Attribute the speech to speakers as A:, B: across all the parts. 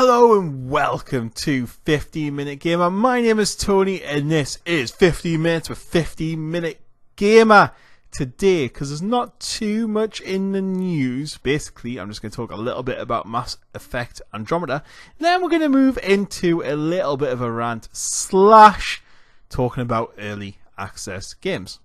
A: Hello and welcome to 15 Minute Gamer. My name is Tony and this is 15 Minutes with 15 Minute Gamer. Today, because there's not too much in the news, basically I'm just going to talk a little bit about Mass Effect Andromeda. Then we're going to move into a little bit of a rant slash talking about early access games.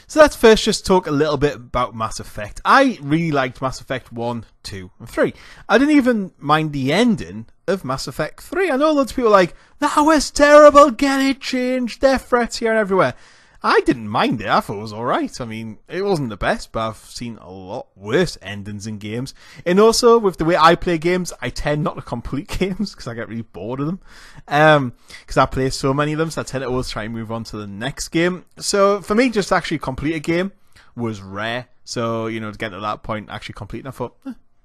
A: So let's first just talk a little bit about Mass Effect. I really liked Mass Effect 1, 2 and 3. I didn't even mind the ending of Mass Effect 3. I know loads of people are like, that was terrible, get it changed, death threats here and everywhere. I didn't mind it, I thought it was alright. I mean, it wasn't the best, but I've seen a lot worse endings in games. And also, with the way I play games, I tend not to complete games, because I get really bored of them. Because I play so many of them, so I tend to always try and move on to the next game. So, for me, just to actually complete a game was rare. So, you know, to get to that point, actually completing, I thought,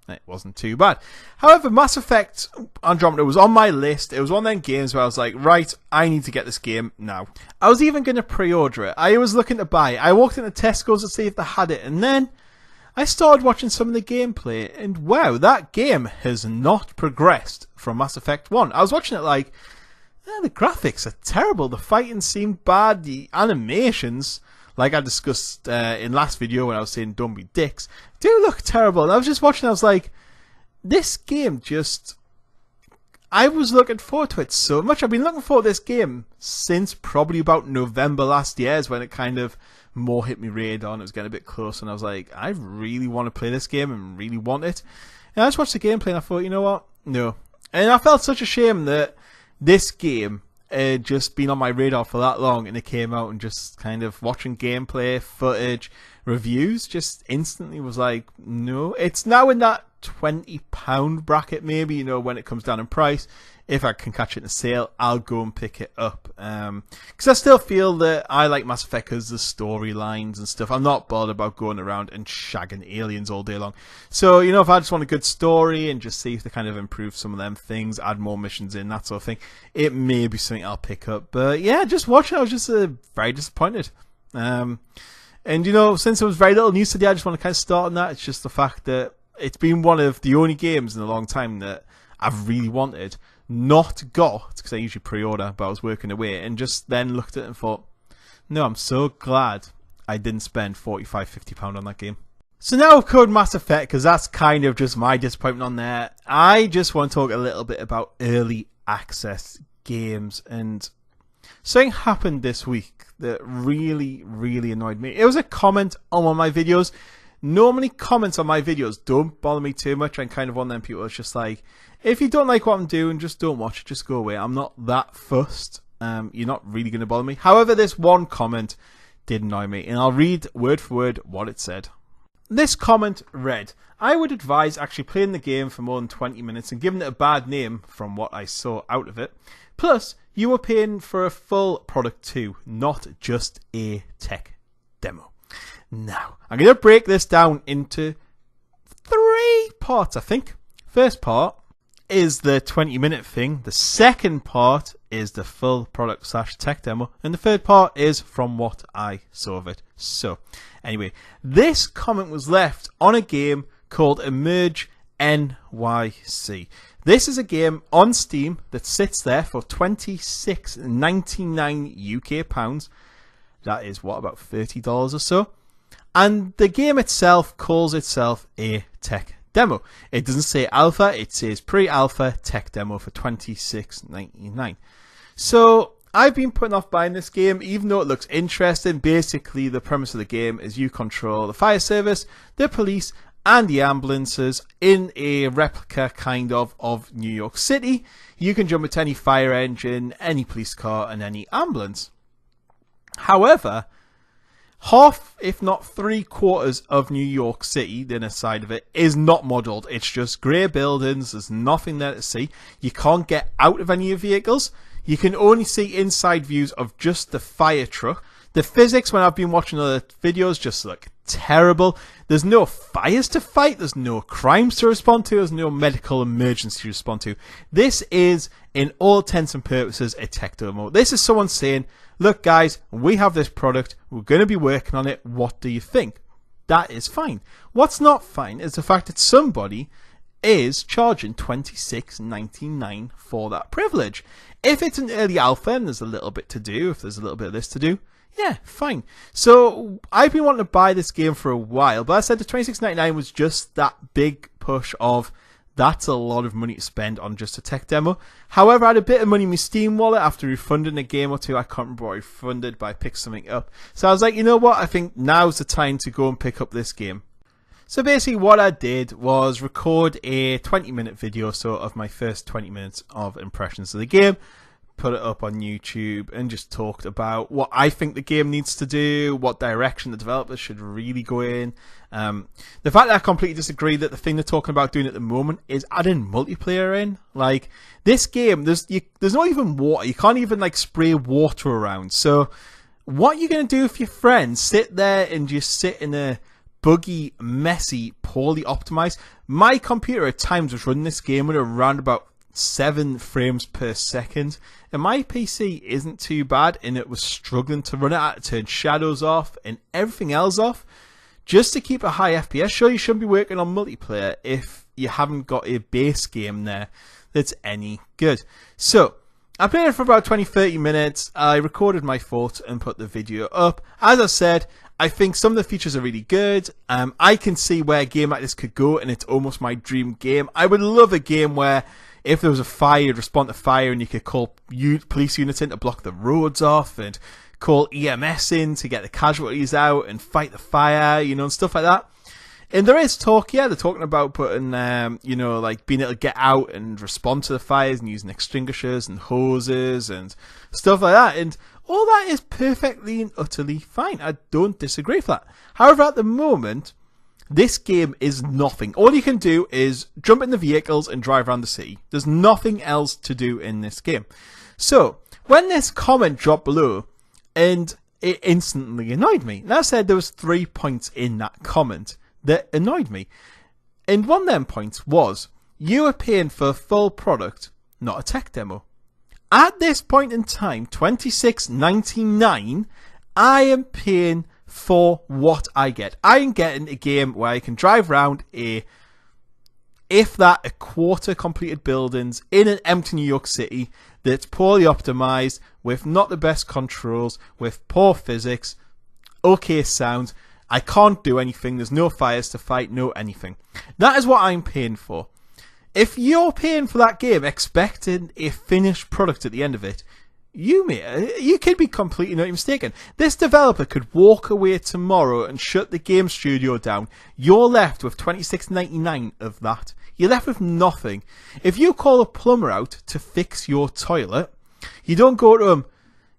A: it wasn't too bad. However, Mass Effect Andromeda was on my list. It was one of them games where I was like, right, I need to get this game now. I was even going to pre-order it. I was looking to buy it. I walked into Tesco's to see if they had it. And then I started watching some of the gameplay. And wow, that game has not progressed from Mass Effect 1. I was watching it like, the graphics are terrible. The fighting seemed bad. The animations, like I discussed in last video when I was saying don't be dicks, do look terrible. And I was just watching, I was like, this game just, I was looking forward to it so much. I've been looking forward to this game since probably about November last year is when it kind of more hit me radar and it was getting a bit close and I was like, I really want to play this game and really want it. And I just watched the gameplay and I thought, you know what, no. And I felt such a shame that this game just been on my radar for that long and it came out and just kind of watching gameplay, footage, reviews, just instantly was like, no. It's now in that £20 bracket maybe, you know, when it comes down in price. If I can catch it in a sale, I'll go and pick it up. Because I still feel that I like Mass Effect because the storylines and stuff. I'm not bothered about going around and shagging aliens all day long. So, you know, if I just want a good story and just see if they kind of improve some of them things, add more missions in, that sort of thing, it may be something I'll pick up. But yeah, just watching, I was just very disappointed. And, you know, since there was very little news today, I just want to kind of start on that. It's just the fact that it's been one of the only games in a long time that I've really wanted, not got, because I usually pre-order, but I was working away, and just then looked at it and thought, no, I'm so glad I didn't spend £45–50 on that game. So now I've covered Mass Effect, because that's kind of just my disappointment on there. I just want to talk a little bit about early access games, and something happened this week that really, really annoyed me. It was a comment on one of my videos. Normally comments on my videos don't bother me too much. I'm kind of one of them people that's just like, if you don't like what I'm doing, just don't watch it, just go away. I'm not that fussed. You're not really going to bother me. However, this one comment did annoy me, and I'll read word for word what it said. This comment read, I would advise actually playing the game for more than 20 minutes and giving it a bad name from what I saw out of it. Plus, you were paying for a full product too, not just a tech demo. Now, I'm going to break this down into 3 parts, I think. First part is the 20-minute thing. The second part is the full product / tech demo. And the third part is from what I saw of it. So, anyway, this comment was left on a game called Emerge NYC. This is a game on Steam that sits there for £26.99 UK pounds. That is, what, about $30 or so? And the game itself calls itself a tech demo. It doesn't say alpha, it says pre-alpha tech demo for £26.99. So I've been putting off buying this game, even though it looks interesting. Basically, the premise of the game is you control the fire service, the police, and the ambulances in a replica kind of New York City. You can jump into any fire engine, any police car, and any ambulance. However, half, if not 3/4 of New York City, the inner side of it, is not modelled. It's just grey buildings. There's nothing there to see. You can't get out of any of your vehicles. You can only see inside views of just the fire truck. The physics, when I've been watching other videos, just look terrible. There's no fires to fight. There's no crimes to respond to. There's no medical emergency to respond to. This is, in all intents and purposes, a tech demo. This is someone saying, look guys, we have this product. We're going to be working on it. What do you think? That is fine. What's not fine is the fact that somebody is charging $26.99 for that privilege. If it's an early alpha and there's a little bit to do, if there's a little bit of this to do, yeah, fine. So I've been wanting to buy this game for a while, but I said the $26.99 was just that big push of that's a lot of money to spend on just a tech demo. However, I had a bit of money in my Steam wallet after refunding a game or two. I can't remember what I refunded, but I picked something up. So I was like, you know what? I think now's the time to go and pick up this game. So basically what I did was record a 20-minute video of my first 20 minutes of impressions of the game, put it up on YouTube, and just talked about what I think the game needs to do, what direction the developers should really go in. The fact that I completely disagree that the thing they're talking about doing at the moment is adding multiplayer in. Like, this game, there's not even water. You can't even like spray water around. So what are you going to do if your friends sit there and just sit in a buggy, messy, poorly optimized? My computer at times was running this game at around about 7 frames per second, and my PC isn't too bad, and it was struggling to run it. I had to turn shadows off and everything else off just to keep a high FPS. Sure, you shouldn't be working on multiplayer if you haven't got a base game there that's any good. So I played it for about 20-30 minutes. I recorded my thoughts and put the video up. As I said, I think some of the features are really good. I can see where a game like this could go, and it's almost my dream game. I would love a game where if there was a fire, you'd respond to fire, and you could call police units in to block the roads off, and call EMS in to get the casualties out and fight the fire, you know, and stuff like that. And there is talk, yeah, they're talking about putting, you know, like being able to get out and respond to the fires and using extinguishers and hoses and stuff like that. And all that is perfectly and utterly fine. I don't disagree with that. However, at the moment, this game is nothing. All you can do is jump in the vehicles and drive around the city. There's nothing else to do in this game. So, when this comment dropped below, and it instantly annoyed me. And I said there was 3 points in that comment that annoyed me. And one of them points was, you are paying for a full product, not a tech demo. At this point in time, $26.99, I am paying for what I get. I am getting a game where I can drive around a quarter completed buildings in an empty New York City that's poorly optimized, with not the best controls, with poor physics, okay sound. I can't do anything. There's no fires to fight, no anything. That is what I'm paying for. If you're paying for that game expecting a finished product at the end of it, you could be completely not mistaken. This developer could walk away tomorrow and shut the game studio down. You're left with $26.99 of that. You're left with nothing. If you call a plumber out to fix your toilet, you don't go to him,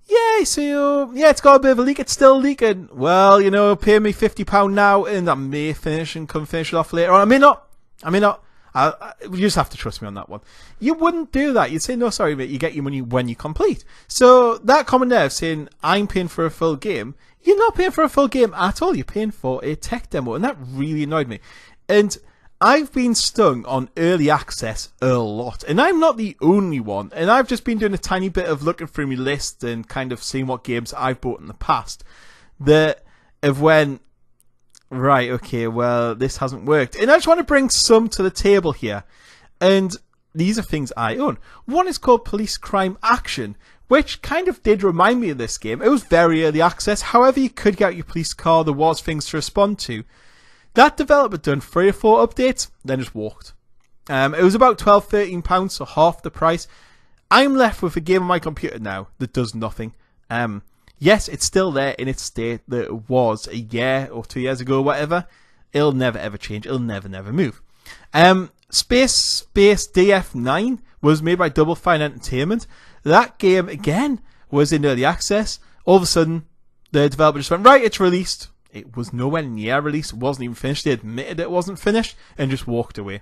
A: yeah, so, yeah, it's got a bit of a leak, it's still leaking. Well, you know, pay me £50 now, and I may finish and come finish it off later. Or I may not. You just have to trust me on that one. You wouldn't do that. You'd say, no, sorry, mate, you get your money when you complete. So that comment there of saying, I'm paying for a full game, you're not paying for a full game at all. You're paying for a tech demo, and that really annoyed me. And I've been stung on early access a lot, and I'm not the only one. And I've just been doing a tiny bit of looking through my list and kind of seeing what games I've bought in the past that have went, right, okay, well, this hasn't worked. And I just want to bring some to the table here. And these are things I own. One is called Police Crime Action, which kind of did remind me of this game. It was very early access. However, you could get your police car. There was things to respond to. That developer done 3 or 4 updates, then just walked. It was about £12-13, so half the price. I'm left with a game on my computer now that does nothing. Yes, it's still there in its state that it was a year or 2 years ago, whatever. It'll never ever change. It'll never move. Space DF9 was made by Double Fine Entertainment. That game, again, was in early access. All of a sudden, the developer just went, right, it's released. It was nowhere near released. It wasn't even finished. They admitted it wasn't finished and just walked away.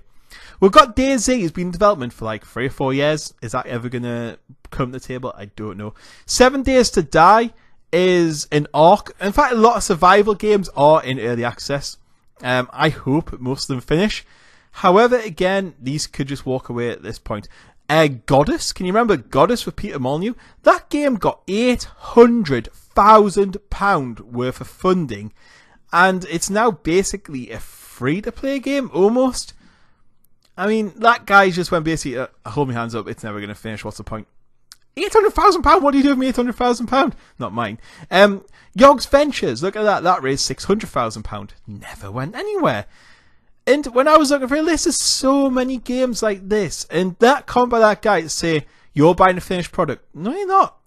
A: We've got DayZ. It's been in development for like 3 or 4 years. Is that ever going to come to the table? I don't know. 7 Days to Die is an ARC. In fact, a lot of survival games are in early access. I hope most of them finish. However, again, these could just walk away at this point. Goddess. Can you remember Goddess with Peter Molyneux? That game got £800,000 worth of funding, and it's now basically a free-to-play game, almost. I mean, that guy just went basically, hold my hands up, it's never going to finish, what's the point? £800,000, what do you do with me £800,000? Not mine. Yogg's Ventures, look at that, that raised £600,000. Never went anywhere. And when I was looking for a list, there's so many games like this. And that comment by that guy to say, you're buying a finished product. No, you're not.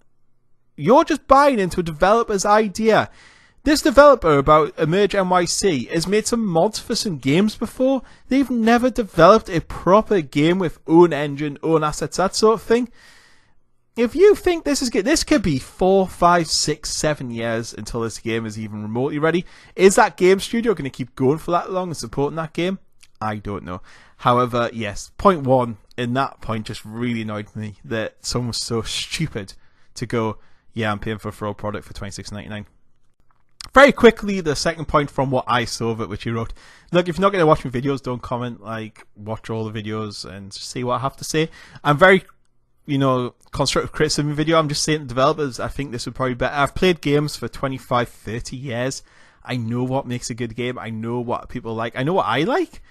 A: You're just buying into a developer's idea. This developer about Emerge NYC has made some mods for some games before. They've never developed a proper game with own engine, own assets, that sort of thing. If you think this is good, this could be 4, 5, 6, 7 years until this game is even remotely ready. Is that game studio going to keep going for that long and supporting that game? I don't know. However, yes, point one in that point just really annoyed me that someone was so stupid to go, yeah, I'm paying for a fraud product for $26.99. Very quickly, the second point from what I saw of it, which he wrote, look, if you're not going to watch my videos, don't comment, like, watch all the videos and see what I have to say. I'm very, constructive criticism video. I'm just saying to developers, I think this would probably be better. I've played games for 25, 30 years. I know what makes a good game. I know what people like. I know what I like.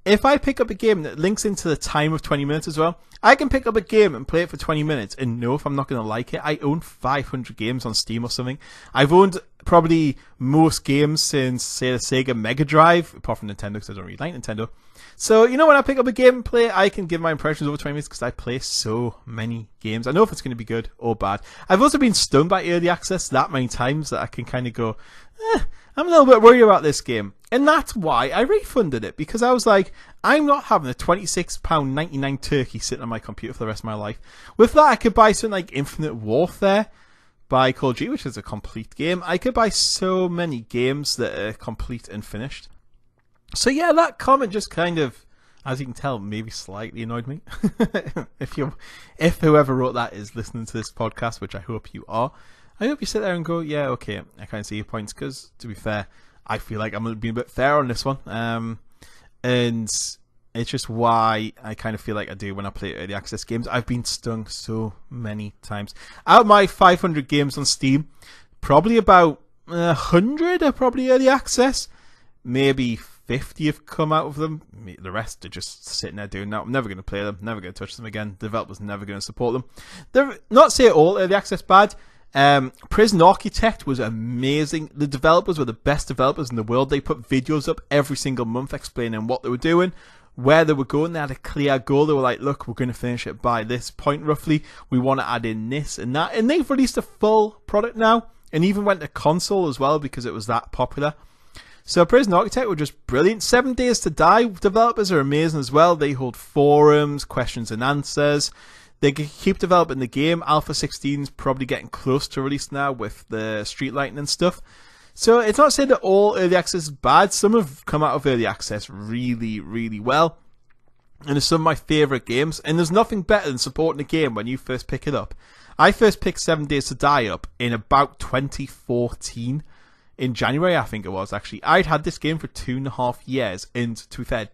A: If I pick up a game that links into the time of 20 minutes as well, I can pick up a game and play it for 20 minutes and know if I'm not going to like it. I own 500 games on Steam or something. I've owned probably most games since, say, the Sega Mega Drive, apart from Nintendo because I don't really like Nintendo. So, when I pick up a game and play it, I can give my impressions over 20 minutes because I play so many games. I know if it's going to be good or bad. I've also been stung by early access that many times that I can kind of go, I'm a little bit worried about this game. And that's why I refunded it, because I was like, I'm not having a £26.99 turkey sitting on my computer for the rest of my life. With that, I could buy something like Infinite Warfare by Call of Duty, which is a complete game. I could buy so many games that are complete and finished. So yeah, that comment just kind of, as you can tell, maybe slightly annoyed me. If whoever wrote that is listening to this podcast, which I hope you are, I hope you sit there and go, yeah, okay, I kind of see your points, because, to be fair, I feel like I'm being a bit fair on this one. And it's just why I kind of feel like I do when I play early access games. I've been stung so many times. Out of my 500 games on Steam, probably about 100 are probably early access. Maybe 50 have come out of them. The rest are just sitting there doing that. I'm never going to play them, never going to touch them again. Developers never going to support them. They're not say all early access bad. Prison Architect was amazing. The developers were the best developers in the world. They put videos up every single month explaining what they were doing, where they were going. They had a clear goal. They were like, look, we're going to finish it by this point roughly. We want to add in this and that. And they've released a full product now, and even went to console as well because it was that popular. So Prison Architect were just brilliant. 7 Days to Die developers are amazing as well. They hold forums, questions and answers. They keep developing the game. Alpha 16 is probably getting close to release now with the street lighting and stuff. So it's not saying that all early access is bad. Some have come out of early access really, really well. And it's some of my favourite games. And there's nothing better than supporting a game when you first pick it up. I first picked 7 Days to Die up in about 2014. In January, I think it was, actually. I'd had this game for 2.5 years. And to be fair,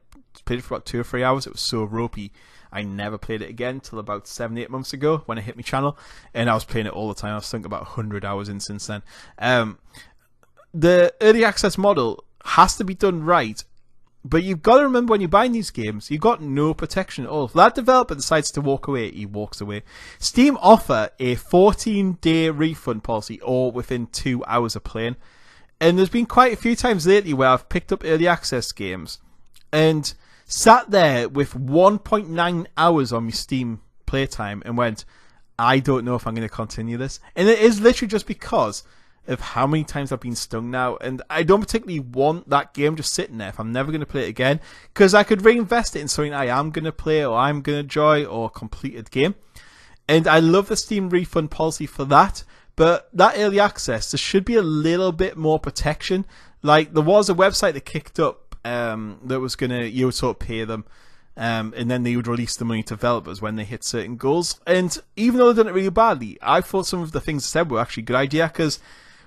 A: played it for about 2 or 3 hours. It was so ropey. I never played it again till about 7-8 months ago when it hit my channel, and I was playing it all the time. I've sunk about 100 hours in since then. The early access model has to be done right, but you've got to remember when you're buying these games, you've got no protection at all. If that developer decides to walk away, he walks away. Steam offer a 14-day refund policy, or within 2 hours of playing. And there's been quite a few times lately where I've picked up early access games and sat there with 1.9 hours on my Steam playtime and went, I don't know if I'm going to continue this. And it is literally just because of how many times I've been stung now. And I don't particularly want that game just sitting there if I'm never going to play it again, because I could reinvest it in something I am going to play or I'm going to enjoy or completed game. And I love the Steam refund policy for that. But that early access, there should be a little bit more protection. Like, there was a website that kicked up that was you would sort of pay them, and then they would release the money to developers when they hit certain goals. And even though they've done it really badly, I thought some of the things they said were actually a good idea, because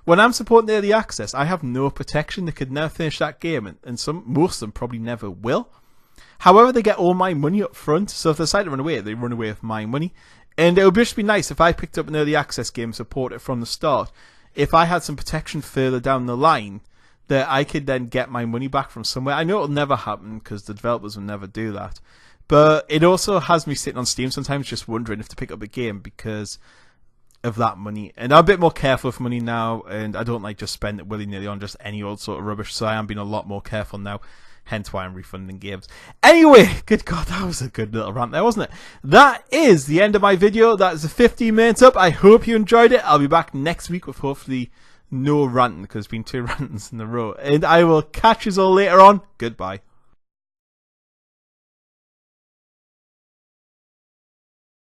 A: when I'm supporting early access, I have no protection. They could never finish that game, and most of them probably never will. However, they get all my money up front, so if they decide to run away, they run away with my money. And it would just be nice if I picked up an early access game, support it from the start, if I had some protection further down the line, that I could then get my money back from somewhere. I know it'll never happen because the developers will never do that. But it also has me sitting on Steam sometimes just wondering if to pick up a game because of that money. And I'm a bit more careful with money now, and I don't like just spend it willy-nilly on just any old sort of rubbish, so I am being a lot more careful now. Hence why I'm refunding games. Anyway, good God, that was a good little rant there, wasn't it? That is the end of my video. That is the 15 minutes up. I hope you enjoyed it. I'll be back next week with hopefully no ranting, because there's been 2 rantings in a row. And I will catch you all later on. Goodbye.